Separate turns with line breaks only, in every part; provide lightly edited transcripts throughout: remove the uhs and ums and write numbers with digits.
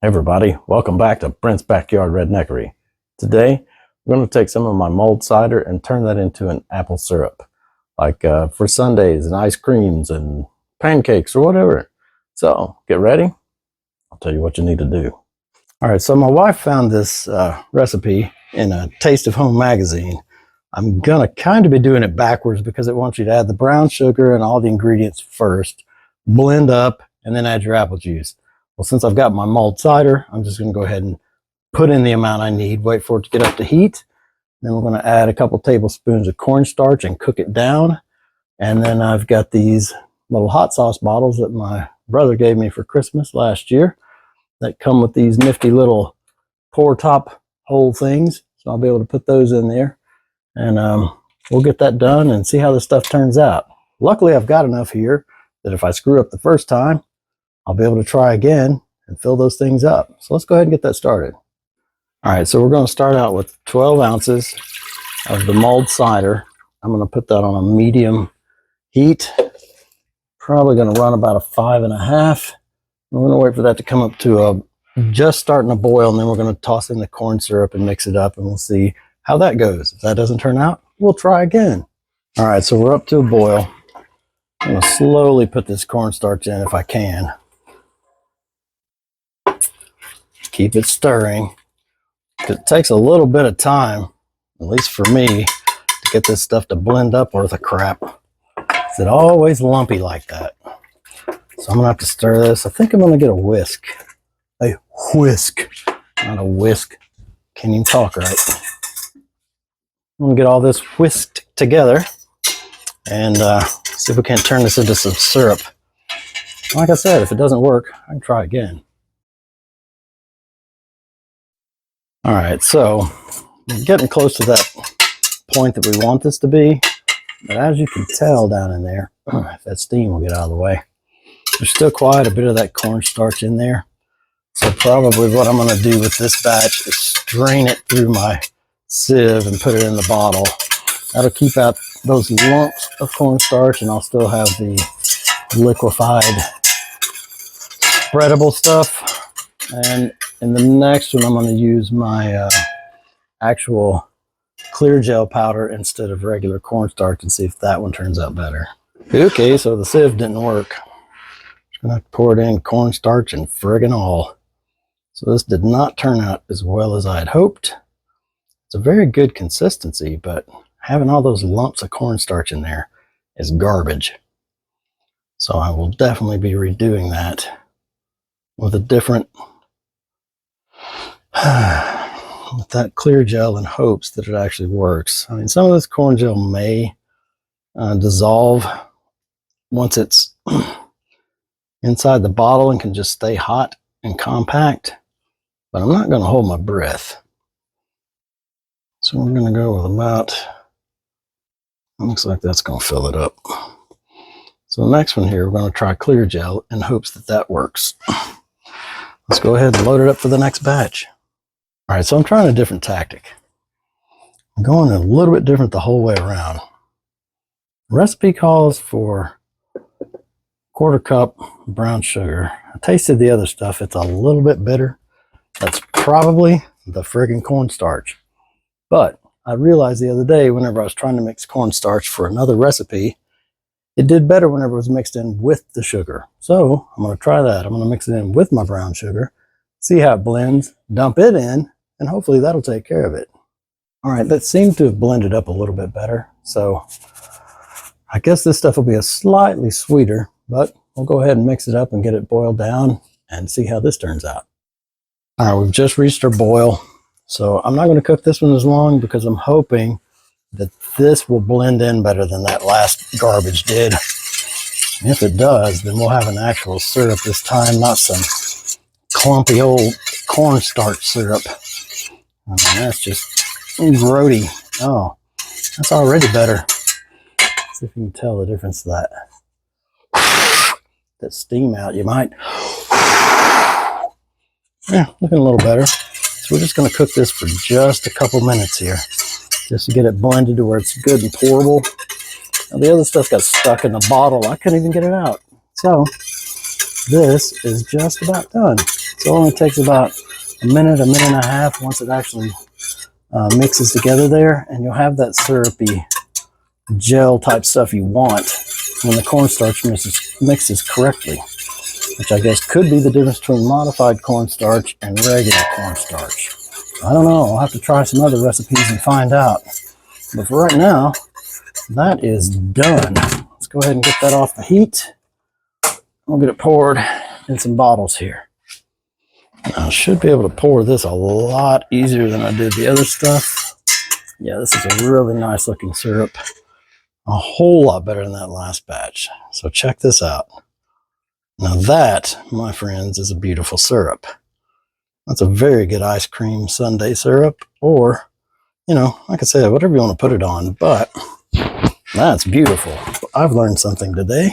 Hey everybody, welcome back to Brent's Backyard Redneckery. Today, we're going to take some of my mulled cider and turn that into an apple syrup. Like for sundaes and ice creams and pancakes or whatever. So, get ready. I'll tell you what you need to do. Alright, so my wife found this recipe in a Taste of Home magazine. I'm going to kind of be doing it backwards because it wants you to add the brown sugar and all the ingredients first, blend up, and then add your apple juice. Well, since I've got my mulled cider, I'm just going to go ahead and put in the amount I need, wait for it to get up to heat. Then we're going to add a couple tablespoons of cornstarch and cook it down. And then I've got these little hot sauce bottles that my brother gave me for Christmas last year that come with these nifty little pour top hole things. So I'll be able to put those in there. And we'll get that done and see how this stuff turns out. Luckily, I've got enough here that if I screw up the first time, I'll be able to try again and fill those things up. So let's go ahead and get that started. All right, so we're going to start out with 12 ounces of the mulled cider. I'm going to put that on a medium heat. Probably going to run about a 5.5. We're going to wait for that to come up to a just starting to boil, and then we're going to toss in the corn syrup and mix it up, and we'll see how that goes. If that doesn't turn out, we'll try again. All right, so we're up to a boil. I'm going to slowly put this cornstarch in if I can. Keep it stirring. It takes a little bit of time, at least for me, to get this stuff to blend up worth of crap. It's always lumpy like that. So I'm gonna have to stir this. I think I'm gonna get a whisk. A whisk, not a whisk. Can't even talk right. I'm gonna get all this whisked together and see if we can't turn this into some syrup. Like I said, if it doesn't work, I can try again. All right, so we're getting close to that point that we want this to be. But as you can tell down in there, if that steam will get out of the way, there's still quite a bit of that cornstarch in there. So probably what I'm going to do with this batch is strain it through my sieve and put it in the bottle. That'll keep out those lumps of cornstarch, and I'll still have the liquefied spreadable stuff. And in the next one, I'm going to use my actual clear gel powder instead of regular cornstarch and see if that one turns out better. Okay, so the sieve didn't work. Just going to pour it in, cornstarch and friggin' all. So this did not turn out as well as I had hoped. It's a very good consistency, but having all those lumps of cornstarch in there is garbage. So I will definitely be redoing that with a different with that clear gel in hopes that it actually works. I mean, some of this corn gel may dissolve once it's inside the bottle and can just stay hot and compact, but I'm not going to hold my breath. So we're going to go with about, it looks like that's going to fill it up. So the next one here, we're going to try clear gel in hopes that that works. Let's go ahead and load it up for the next batch. All right, so I'm trying a different tactic. I'm going a little bit different the whole way around. The recipe calls for 1/4 cup brown sugar. I tasted the other stuff. It's a little bit bitter. That's probably the friggin' cornstarch. But I realized the other day whenever I was trying to mix cornstarch for another recipe, it did better whenever it was mixed in with the sugar. So I'm going to try that. I'm going to mix it in with my brown sugar, see how it blends, dump it in, and hopefully that'll take care of it. All right, that seemed to have blended up a little bit better. So I guess this stuff will be a slightly sweeter, but we'll go ahead and mix it up and get it boiled down and see how this turns out. All right, we've just reached our boil. So I'm not going to cook this one as long because I'm hoping that this will blend in better than that last garbage did. And if it does, then we'll have an actual syrup this time, not some clumpy old cornstarch syrup. I mean, that's just grody. Oh, that's already better. Let's see if you can tell the difference of that. That steam out, you might. Yeah, looking a little better. So we're just going to cook this for just a couple minutes here, just to get it blended to where it's good and pourable. Now, the other stuff got stuck in the bottle. I couldn't even get it out. So this is just about done. So it only takes about a minute and a half once it actually mixes together there, and you'll have that syrupy gel type stuff you want when the cornstarch mixes correctly, which I guess could be the difference between modified cornstarch and regular cornstarch. I don't know. I'll have to try some other recipes and find out. But for right now, that is done. Let's go ahead and get that off the heat. We'll get it poured in some bottles here. Now, I should be able to pour this a lot easier than I did the other stuff. Yeah, this is a really nice looking syrup. A whole lot better than that last batch. So check this out. Now that, my friends, is a beautiful syrup. That's a very good ice cream sundae syrup, or, you know, like I said, whatever you want to put it on, but that's beautiful. I've learned something today.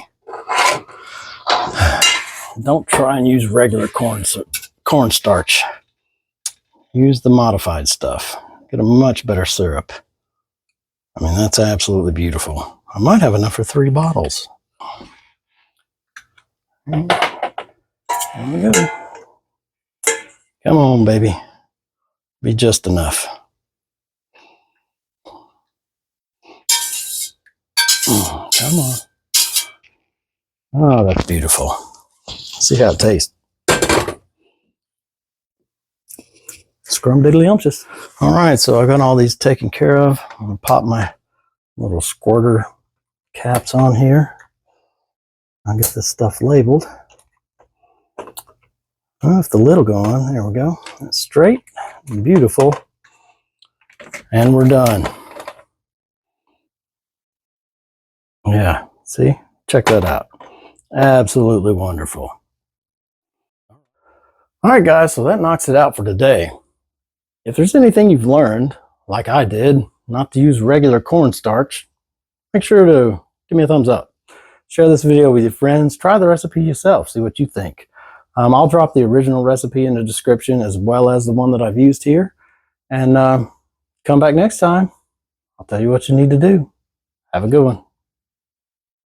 Don't try and use regular cornstarch. Use the modified stuff. Get a much better syrup. I mean, that's absolutely beautiful. I might have enough for 3 bottles. There we go. Come on, baby. Be just enough. Come on. Oh, that's beautiful. See how it tastes. Scrumdiddlyumptious. All right, so I got all these taken care of. I'm gonna pop my little squirter caps on here. I'll get this stuff labeled. Oh, if the lid will go on, there we go. That's straight, beautiful, and we're done. Yeah, see? Check that out. Absolutely wonderful. All right, guys, so that knocks it out for today. If there's anything you've learned, like I did, not to use regular cornstarch, make sure to give me a thumbs up. Share this video with your friends. Try the recipe yourself. See what you think. I'll drop the original recipe in the description as well as the one that I've used here. And come back next time. I'll tell you what you need to do. Have a good one.